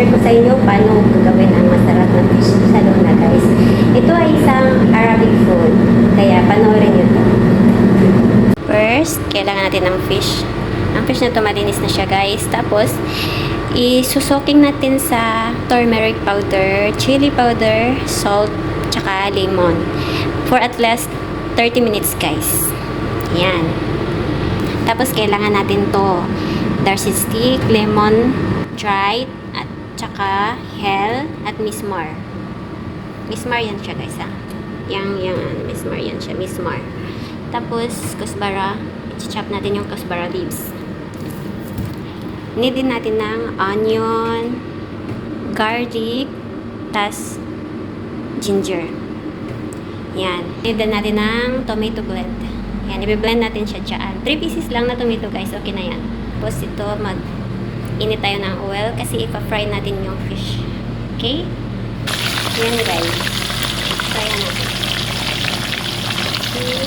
i-share ko sa inyo paano gagawin ang masarap na fish sa Luna, guys. Ito ay isang Arabic food, kaya panoorin nyo to. First, kailangan natin ng fish. Ang fish na to malinis na siya, guys. Tapos, isusoking natin sa turmeric powder, chili powder, salt, tsaka lemon. For at least 30 minutes, guys. Yan. Tapos, kailangan natin to darcy stick, lemon, dried, at tsaka hell, at mismar. Mismar yan siya, guys, ha. Yang mismar yan siya, mismar. Tapos, kusbara. I-chop natin yung kusbara leaves. Need din natin ng onion, garlic, tas ginger. Yan. Need din natin ng tomato blend. Yan, i-blend natin siya dyan. 3 pieces lang na tomato, guys. Okay na yan. Tapos ito, mag-init tayo ng oil kasi ipa-fry natin yung fish. Okay? Yan, guys. Fry natin. Okay.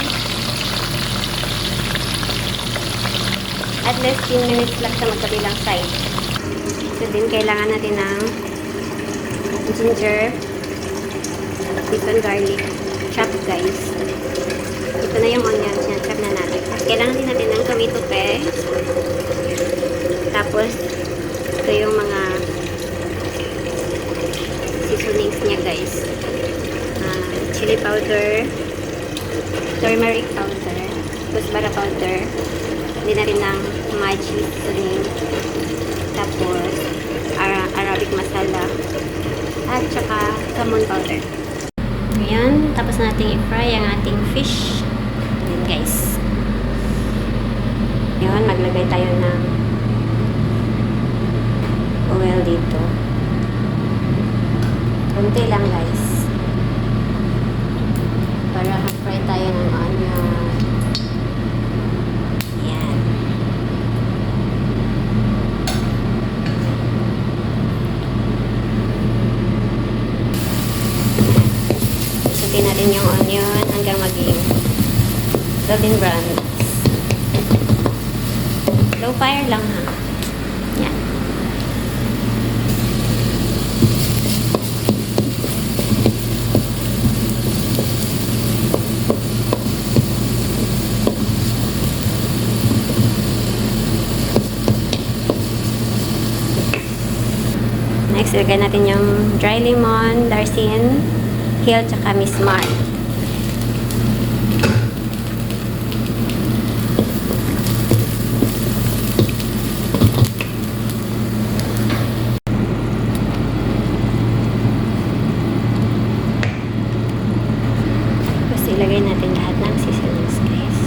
At least 10 minutes lang sa magkabilang side. So din, kailangan natin ng ginger, and garlic. Chop, guys. Ito na yung onions. Yan, chop na natin. At kailangan din natin ng tomato paste. Tapos, ito yung mga seasonings niya, guys. Chili powder, turmeric powder, kusbara powder, hindi na rin ng Maggi seasoning, tapos Arabic masala, at saka camon powder. Ayan, tapos nating i-fry ang ating fish. Ayan, guys. Ayan, maglagay tayo ng oil dito. Kunti lang, guys. Para fry tayo ng onion. Ayan. Isutin natin yung onion hanggang maging golden brown. Low fire lang, ha. Yan. Next, ilagay natin yung dry lemon, darsin, hill, tsaka mismar. Tapos ilagay natin lahat ng seasonings, guys.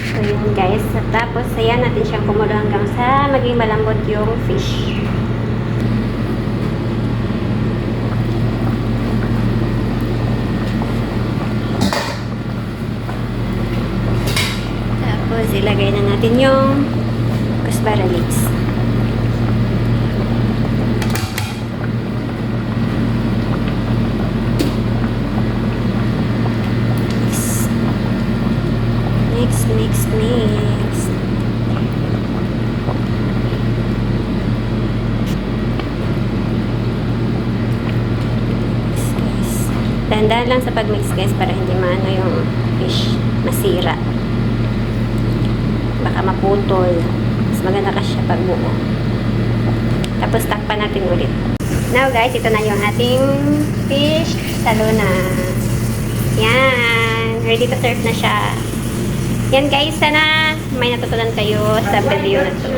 So yun, guys. Tapos ayan natin siyang kumulo hanggang sa maging malambot yung fish. Tapos ilagay na natin yung kusbara leaves. Mix. Dahan-dahan lang sa pag-mix, guys, para hindi maano yung fish masira. Baka maputol. Mas maganda kasi siya pag buo. Tapos takpan natin ulit. Now, guys, ito na yung ating fish sa Luna. Yan. Ready to serve na siya. Yan guys, sana may natutunan kayo sa video na to.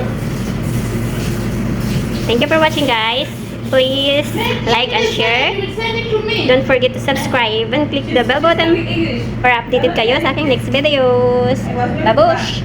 Thank you for watching guys. Please like and share. Don't forget to subscribe and click the bell button para updated kayo sa aking next videos. Babush!